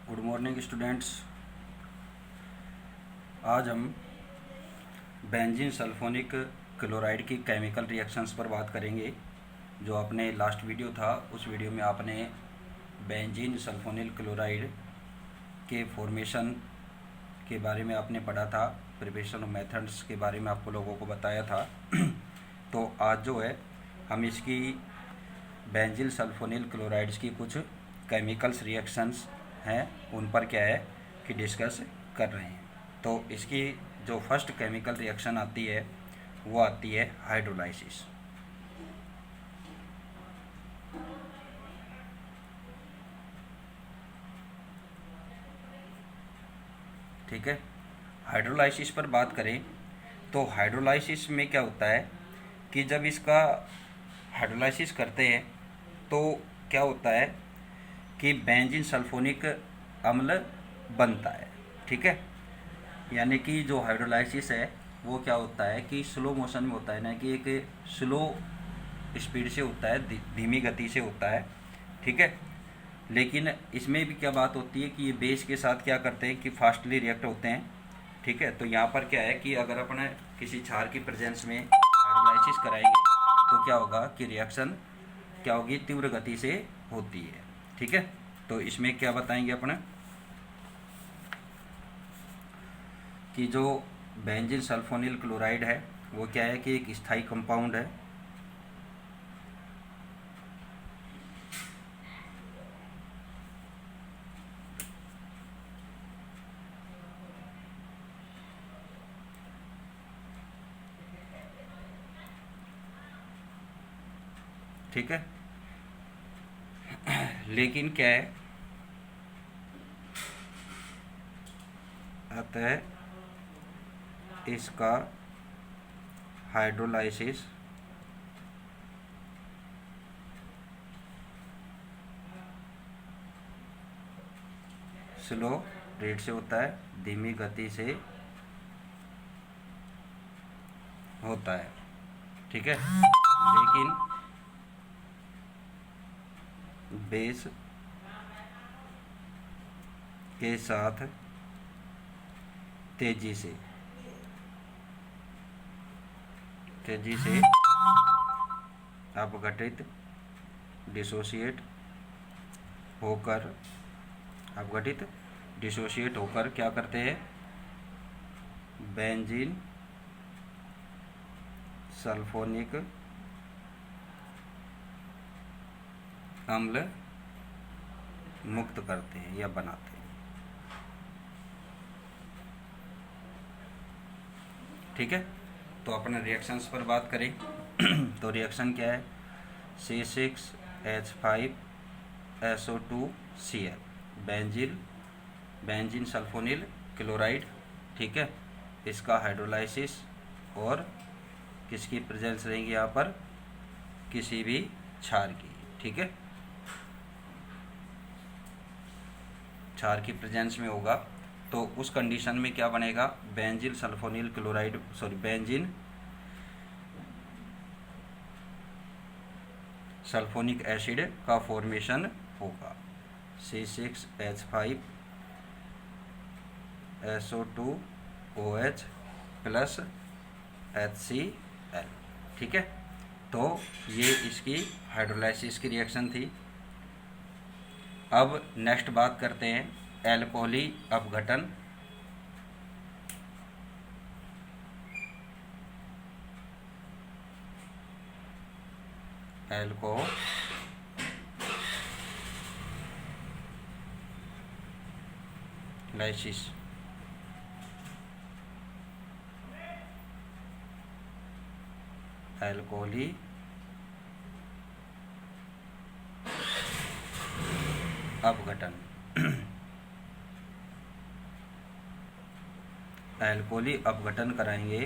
Good morning students. आज हम benzene sulphonic chloride की केमिकल रिएक्शंस पर बात करेंगे। जो अपने लास्ट वीडियो था उस वीडियो में आपने बेंजीन सल्फोनिल क्लोराइड के फॉर्मेशन के बारे में आपने पढ़ा था, प्रिपरेशन ऑफ मेथड्स के बारे में आपको लोगों को बताया था। तो आज जो है हम इसकी बेंजीन सल्फोनिल क्लोराइड्स की कुछ केमिकल्स रिएक्शंस हैं उन पर क्या है कि डिस्कस कर रहे हैं। तो इसकी जो फर्स्ट केमिकल रिएक्शन आती है वो आती है हाइड्रोलाइसिस। ठीक है, हाइड्रोलाइसिस पर बात करें तो हाइड्रोलाइसिस में क्या होता है कि जब इसका हाइड्रोलाइसिस करते हैं तो क्या होता है कि बेंजीन सल्फोनिक अम्ल बनता है। ठीक है, यानी कि जो हाइड्रोलाइसिस है वो क्या होता है कि स्लो मोशन में होता है, ना कि एक स्लो स्पीड से होता है, धीमी गति से होता है। ठीक है, लेकिन इसमें भी क्या बात होती है कि ये बेस के साथ क्या करते हैं कि फास्टली रिएक्ट होते हैं। ठीक है, तो यहाँ पर क्या है कि अगर अपने किसी क्षार की प्रेजेंस में हाइड्रोलाइसिस कराएंगे तो क्या होगा कि रिएक्शन क्या होगी, तीव्र गति से होती है। ठीक है, तो इसमें क्या बताएंगे अपने कि जो बेंजीन सल्फोनिल क्लोराइड है वो क्या है कि एक स्थायी कंपाउंड है। ठीक है, लेकिन क्या है, अतः इसका हाइड्रोलाइसिस स्लो रेट से होता है, धीमी गति से होता है। ठीक है, लेकिन बेस के साथ तेजी से अपघटित डिसोशिएट होकर क्या करते हैं, बेंजीन सल्फोनिक अम्ल मुक्त करते हैं या बनाते हैं। ठीक है, तो अपने रिएक्शंस पर बात करें तो रिएक्शन क्या है, C6H5SO2Cl बेंजीन सल्फोनिल क्लोराइड। ठीक है, इसका हाइड्रोलाइसिस और किसकी प्रेजेंस रहेंगी यहाँ पर, किसी भी क्षार की। ठीक है, क्षार की प्रेजेंस में होगा तो उस कंडीशन में क्या बनेगा, benzene sulphonyl chloride benzene sulphonic acid का फॉर्मेशन होगा। C6H5SO2OH plus HCl। ठीक है, तो ये इसकी हाइड्रोलाइसिस की रिएक्शन थी। अब नेक्स्ट बात करते हैं एल्कोहली अपघटन। एल्कोलाइसिस एल्कोहली अपघटन एल्कोहली अपघटन कराएंगे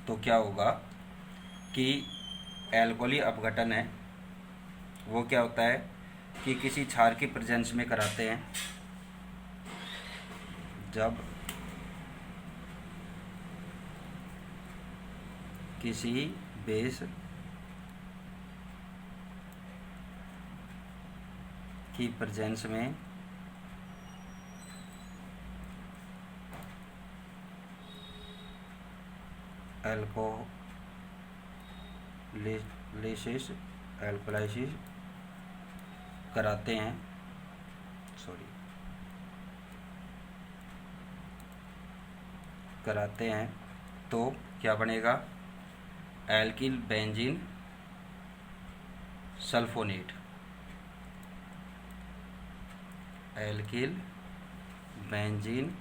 तो क्या होगा कि एल्कोहली अपघटन है वो क्या होता है कि किसी क्षार की प्रेजेंस में कराते हैं। जब किसी बेस की प्रेजेंस में एल्कोलाइसिस कराते हैं, तो क्या बनेगा? Alkyl benzene sulphonate, alkyl benzene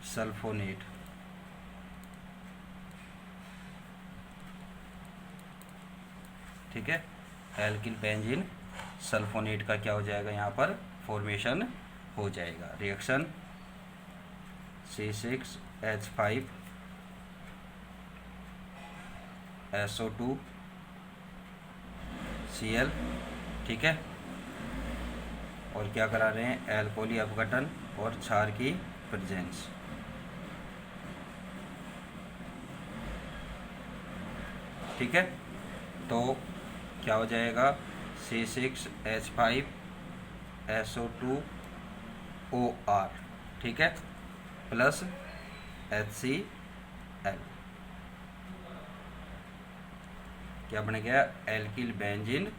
sulphonate. ठीक है, एल्किल बेंजीन सल्फोनेट का क्या हो जाएगा? यहाँ पर फॉर्मेशन हो जाएगा। Reaction C6H5 SO2 Cl। ठीक है, और क्या करा रहे हैं? एल्कोहली अपघटन और क्षार की प्रेजेंस। ठीक है, तो क्या हो जाएगा? C6H5 SO2OR, ठीक है, प्लस HCl, क्या बन गया? एल्किल बेंजीन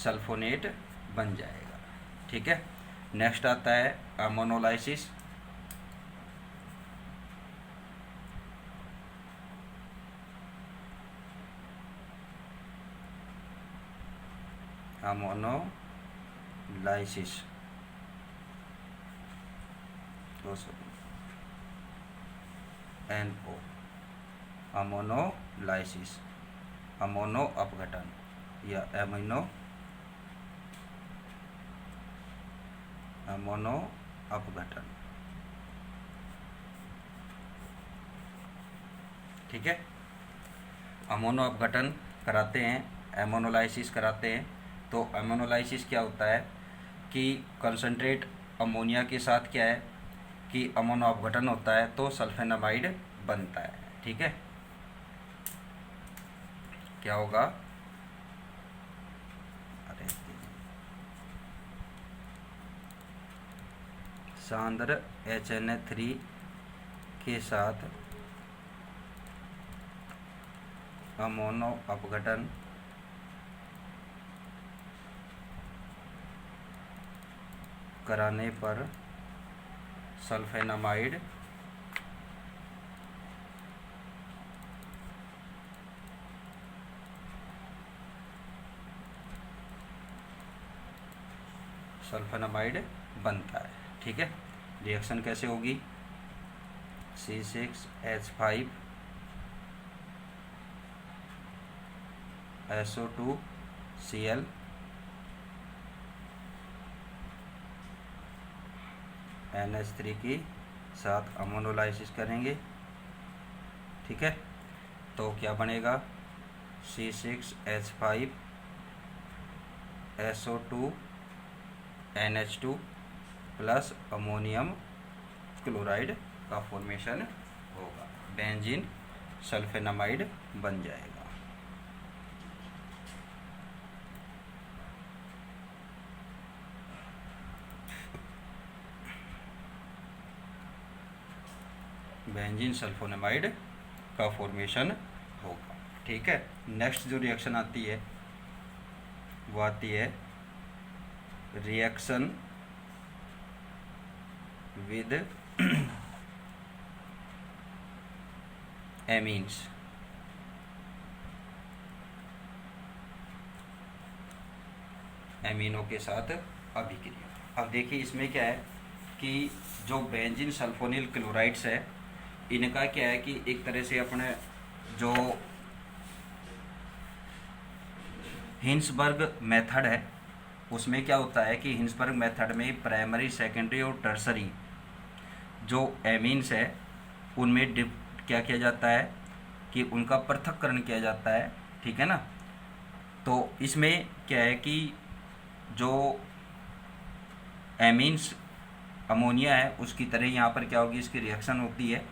सल्फोनेट बन जाएगा। ठीक है, नेक्स्ट आता है अमोनोलाइसिस। अमोनोलाइसिस NO, अमोनोलाइसिस, अमोनो अपघटन या अमोनो अपघटन। ठीक है, अमोनो अपघटन कराते हैं, एमोनोलाइसिस कराते हैं। तो एमोनोलाइसिस क्या होता है कि कंसंट्रेट अमोनिया के साथ क्या है कि अमोनो अपघटन होता है, तो सल्फेनामाइड बनता है। ठीक है, क्या होगा? अरे सांद्र HNA3 के साथ अमोनो अपघटन कराने पर सल्फेनामाइड बनता है। ठीक है, रिएक्शन कैसे होगी? C6H5 SO2 Cl NH3 के साथ अमोनोलाइसिस करेंगे। ठीक है, तो क्या बनेगा? C6H5 SO2 NH2 plus ammonium chloride का फॉर्मेशन होगा, बेंजीन सल्फेनामाइड बन जाएगा। बेंजीन सल्फोनामाइड का फॉर्मेशन होगा। ठीक है, नेक्स्ट जो रिएक्शन आती है वो आती है रिएक्शन विद एमीन्स। एमीनों के साथ अभिक्रिया। अब देखिए इसमें क्या है कि जो बेंजीन सल्फोनिल क्लोराइड्स है, इनका क्या है कि एक तरह से अपने जो हिंसबर्ग मेथड है उसमें क्या होता है कि हिंसबर्ग मेथड में प्राइमरी, सेकेंडरी और टर्सरी जो एमीन्स है उनमें क्या किया जाता है कि उनका पृथक्करण किया जाता है। ठीक है ना, तो इसमें क्या है कि जो एमीन्स अमोनिया है उसकी तरह यहाँ पर क्या होगी, इसकी रिएक्शन होती है,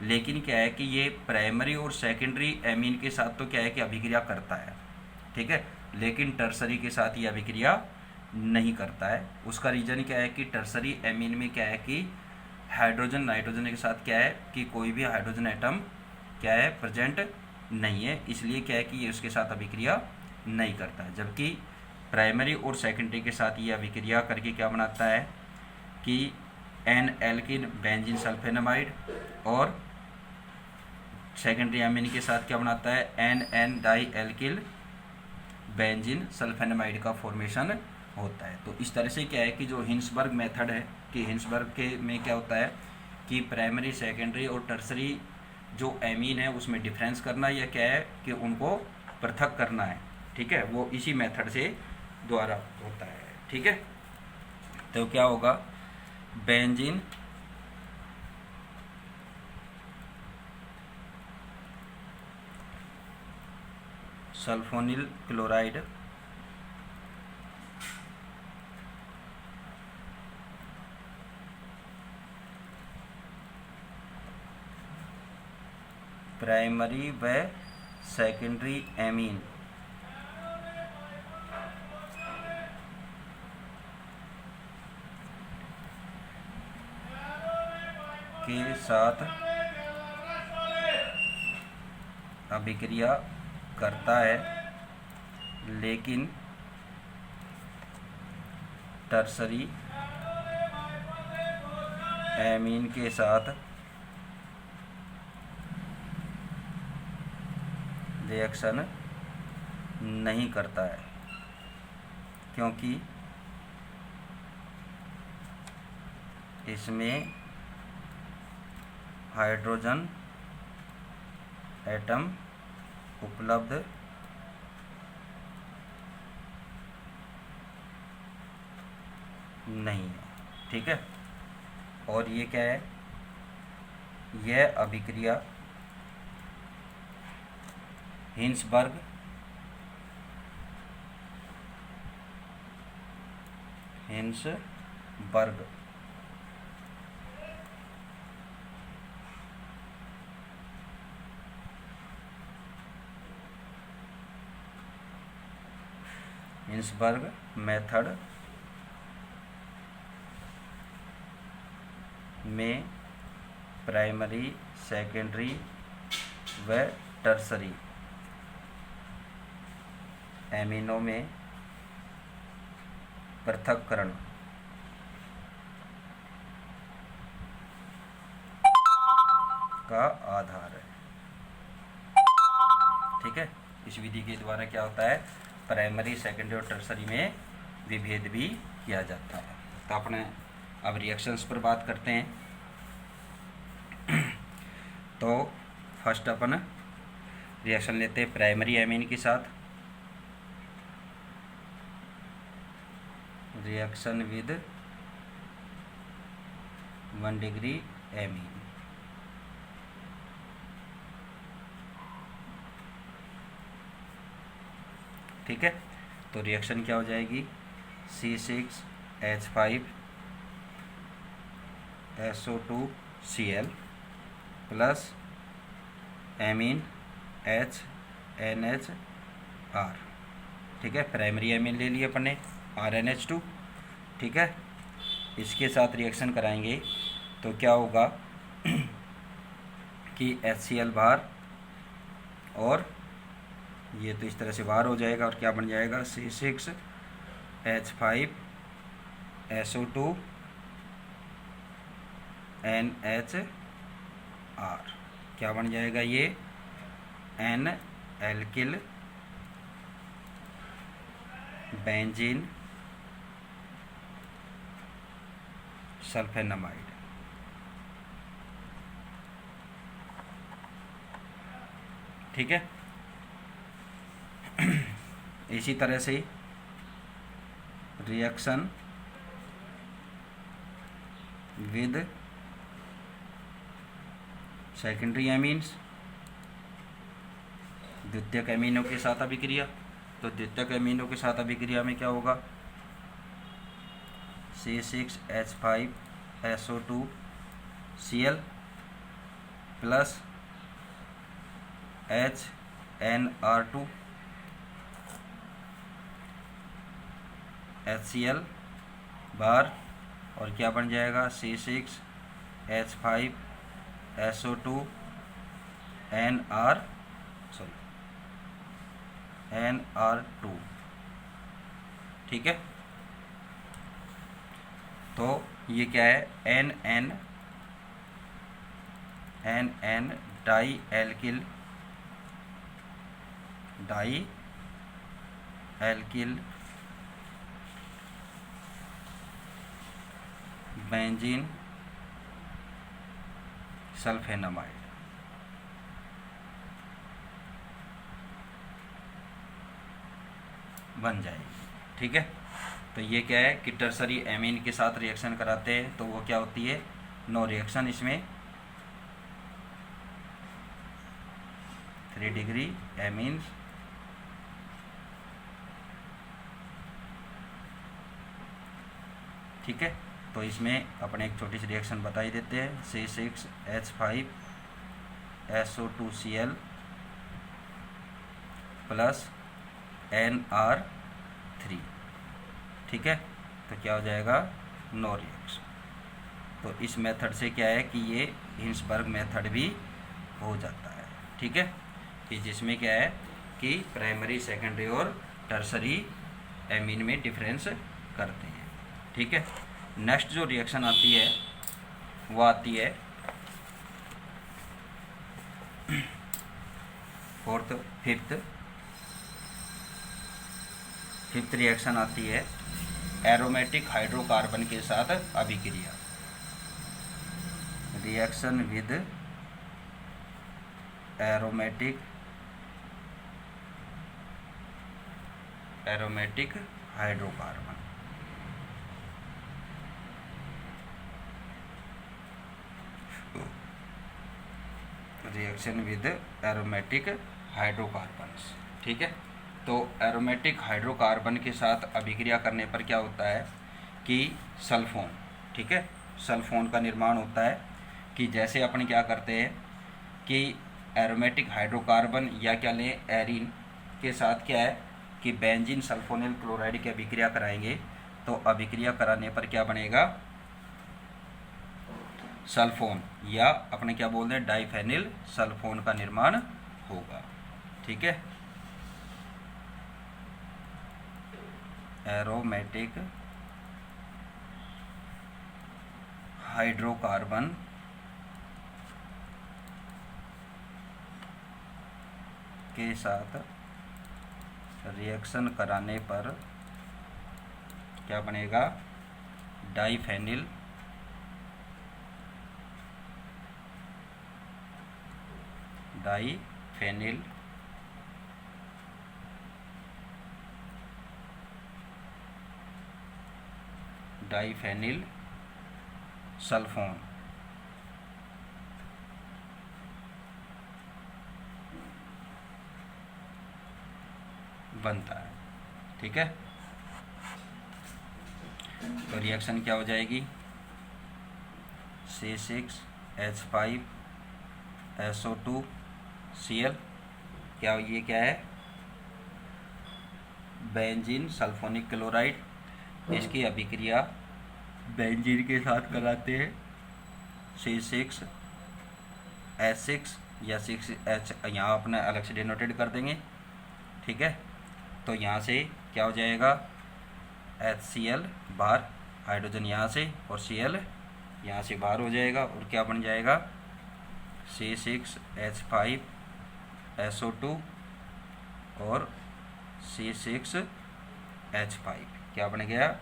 लेकिन क्या है कि ये प्राइमरी और सेकेंडरी एमीन के साथ तो क्या है कि अभिक्रिया करता है। ठीक है, लेकिन टर्सरी के साथ ये अभिक्रिया नहीं करता है। उसका रीज़न क्या है कि टर्सरी एमीन में क्या है कि हाइड्रोजन नाइट्रोजन के साथ क्या है कि कोई भी हाइड्रोजन एटम क्या है प्रेजेंट नहीं है, इसलिए क्या है कि ये उसके साथ अभिक्रिया नहीं करता है। जबकि प्राइमरी और सेकेंडरी के साथ ये अभिक्रिया करके क्या बनाता है कि एन एल्किन बेंजीन सल्फेनामाइड, और सेकेंडरी एमीन के साथ क्या बनाता है N N dialkyl benzene sulphenamide का फॉर्मेशन होता है। तो इस तरह से क्या है कि जो हिंसबर्ग मेथड है कि हिंसबर्ग के में क्या होता है कि प्राइमरी सेकेंडरी और टर्सरी जो एमीन है उसमें डिफरेंस करना, या क्या है कि उनको पृथक करना है, ठीक है, वो इसी मेथड से द्वारा होता है, ठीक है। तो क्या होगा बेंजीन सल्फोनिल क्लोराइड प्राइमरी व सेकेंडरी एमीन के साथ अभिक्रिया करता है, लेकिन टर्सरी एमीन के साथ रिएक्शन नहीं करता है, क्योंकि इसमें हाइड्रोजन एटम उपलब्ध नहीं है, ठीक है। और ये क्या है, यह अभिक्रिया हिंसबर्ग मेथड में प्राइमरी सेकेंडरी व टर्सरी एमीनों में पृथक्करण का आधार है, ठीक है। इस विधि के द्वारा क्या होता है प्राइमरी सेकेंडरी और टर्सरी में विभेद भी किया जाता है। तो अपने अब रिएक्शंस पर बात करते हैं। तो फर्स्ट अपन रिएक्शन लेते हैं प्राइमरी एमीन के साथ, रिएक्शन विद 1 डिग्री एमीन, ठीक है। तो रिएक्शन क्या हो जाएगी C6H5SO2Cl प्लस एमीन HNHR, ठीक है। प्राइमरी एमीन ले लिए अपन ने RnH2, ठीक है। इसके साथ रिएक्शन कराएंगे तो क्या होगा कि HCl बाहर, और ये तो इस तरह से बाहर हो जाएगा, और क्या बन जाएगा C6H5SO2NHR, क्या बन जाएगा ये N एल्किल बेंजीन सल्फेनामाइड, ठीक है। इसी तरह से रिएक्शन विद सेकेंडरी एमीन्स, द्वितीयक एमीनों के साथ अभिक्रिया। तो द्वितीयक एमीनों के साथ अभिक्रिया में क्या होगा C6H5SO2Cl प्लस HNR2 HCl बार, और क्या बन जाएगा C6 H5SO2 NR2, ठीक है। तो ये क्या है, NN डाई एल्किल बेंजीन सल्फेनामाइड, बन जाएगी, ठीक है। तो ये क्या है कि टर्सरी एमीन के साथ रिएक्शन कराते हैं तो वो क्या होती है, नो रिएक्शन, इसमें 3 डिग्री एमीन्स ठीक है। तो इसमें अपने एक छोटी सी रिएक्शन बता ही देते हैं, C6H5SO2Cl प्लस NR3, ठीक है। तो क्या हो जाएगा, नो रिएक्शन। तो इस मेथड से क्या है कि ये हिंसबर्ग मेथड भी हो जाता है, ठीक है, कि जिसमें क्या है कि प्राइमरी, सेकेंडरी और टर्सरी एमीन में डिफरेंस करते हैं, ठीक है। नेक्स्ट जो रिएक्शन आती है वो आती है फिफ्थ रिएक्शन आती है एरोमेटिक हाइड्रोकार्बन के साथ अभिक्रिया, reaction with aromatic hydrocarbon, reaction with aromatic hydrocarbons, ठीक है। तो एरोमेटिक हाइड्रोकार्बन के साथ अभिक्रिया करने पर क्या होता है कि सल्फोन, ठीक है, सल्फोन का निर्माण होता है। कि जैसे अपन क्या करते हैं कि एरोमेटिक हाइड्रोकार्बन या क्या लें, एरीन के साथ क्या है कि बेंजीन सल्फोनिल क्लोराइड की अभिक्रिया कराएंगे, तो अभिक्रिया कराने पर क्या बनेगा, सल्फोन, या अपने क्या बोलते हैं डाइफेनिल सल्फोन का निर्माण होगा, ठीक है। एरोमेटिक हाइड्रोकार्बन के साथ रिएक्शन कराने पर क्या बनेगा, डाइफेनिल सल्फोन, बनता है, ठीक है। तो रिएक्शन क्या हो जाएगी, C6H5SO2Cl, क्या ये क्या है, बेंजीन सल्फोनिक क्लोराइड, इसकी अभिक्रिया बेंजीन के साथ कराते हैं, C6H6 या 6H यहाँ अपना अलग से डिनोटेड कर देंगे, ठीक है। तो यहाँ से क्या हो जाएगा, HCl बाहर, हाइड्रोजन यहाँ से और Cl यहाँ से बाहर हो जाएगा, और क्या बन जाएगा, C6H5SO2 और C6H5 क्या बन गया,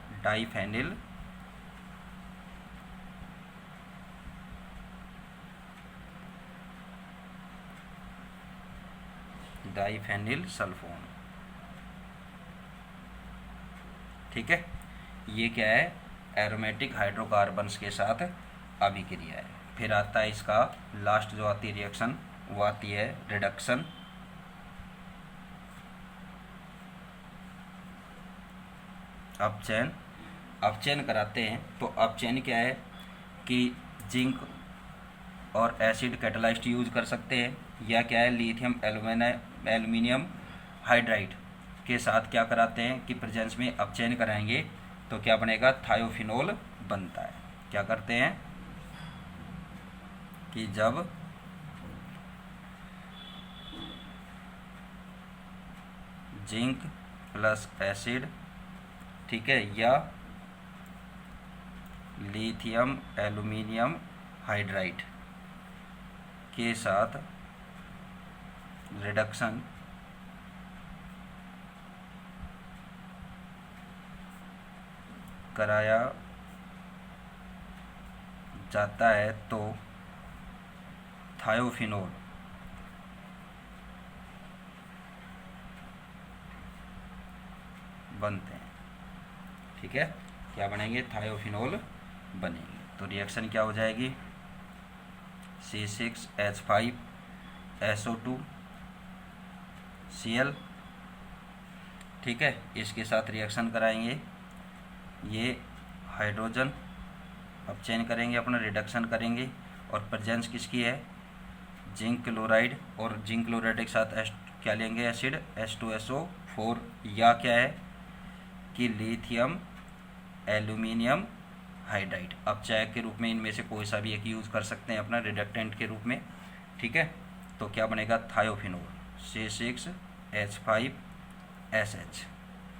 डाइफेनिल सल्फोन, ठीक है। ये क्या है, एरोमेटिक हाइड्रोकार्बन्स के साथ अभिक्रिया है। फिर आता है इसका लास्ट जो आती है रिएक्शन, वो आती है रिडक्शन, अपचयन कराते हैं। तो अपचयन क्या है कि जिंक और एसिड कैटालाइस्ट यूज कर सकते हैं, या क्या है लिथियम एल्युमिनियम हाइड्राइड के साथ क्या कराते हैं कि प्रेजेंस में अपचयन कराएंगे, तो क्या बनेगा, थायोफिनोल बनता है। क्या करते हैं, कि जब जिंक प्लस एसिड, ठीक है, या लिथियम एल्यूमिनियम हाइड्राइड के साथ रिडक्शन कराया जाता है तो थायोफिनोल बनते हैं। ठीक है, क्या बनेंगे? थायोफिनोल बनेंगे। तो रिएक्शन क्या हो जाएगी? C6H5SO2Cl, ठीक है, इसके साथ रिएक्शन कराएंगे। ये हाइड्रोजन अब चेंज करेंगे, अपना रिडक्शन करेंगे, और प्रेजेंस किसकी है? जिंक क्लोराइड, और जिंक क्लोराइड के साथ क्या लेंगे? एसिड H2SO4, या क्या है कि लिथियम एल्यूमिनियम हाइड्राइड। अब चाय के रूप में इनमें से कोई सा भी एक यूज़ कर सकते हैं अपना रिडक्टेंट के रूप में। ठीक है, तो क्या बनेगा? थायोफिनोल C6H5SH,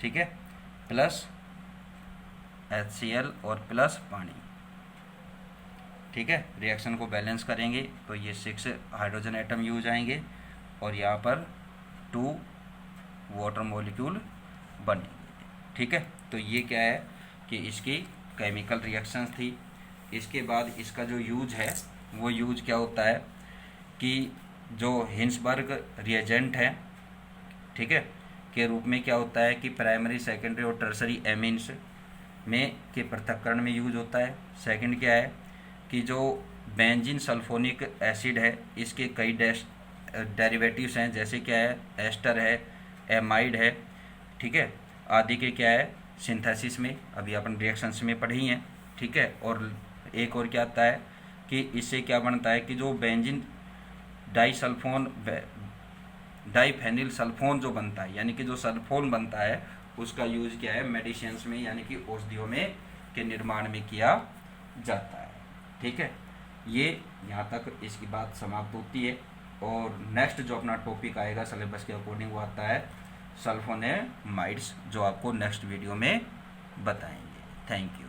ठीक है, प्लस HCl और प्लस पानी। ठीक है, रिएक्शन को बैलेंस करेंगे तो ये 6 हाइड्रोजन एटम यूज आएंगे और यहाँ पर 2 वाटर मॉलिक्यूल बनेंगे। ठीक है, तो ये क्या है कि इसकी केमिकल रिएक्शंस थी। इसके बाद इसका जो यूज है वो यूज क्या होता है कि जो हिंसबर्ग रिएजेंट है, ठीक है, के रूप में क्या होता है कि प्राइमरी, सेकेंडरी और टर्सरी एमीन्स में के पृथक्करण में यूज होता है। सेकंड क्या है कि जो बेंजीन सल्फोनिक एसिड है इसके कई डेरिवेटिव्स हैं, जैसे क्या है? एस्टर है, एमाइड है, ठीक है, आदि के क्या है? सिंथेसिस में अभी अपन रिएक्शंस में पढ़ी हैं। ठीक है, और एक और क्या आता है कि इससे क्या बनता है कि जो बेंजीन डाइफेनिल सल्फोन जो बनता है, यानी कि जो सल्फोन बनता है उसका यूज क्या है? मेडिसिन्स में, यानी कि औषधियों में के निर्माण में किया जाता है। ठीक है, ये यहाँ तक इसकी बात समाप्त होती है। और नेक्स्ट जो अपना टॉपिक आएगा सिलेबस के अकॉर्डिंग वो आता है सल्फोनेमाइड्स, जो आपको नेक्स्ट वीडियो में बताएंगे। Thank you.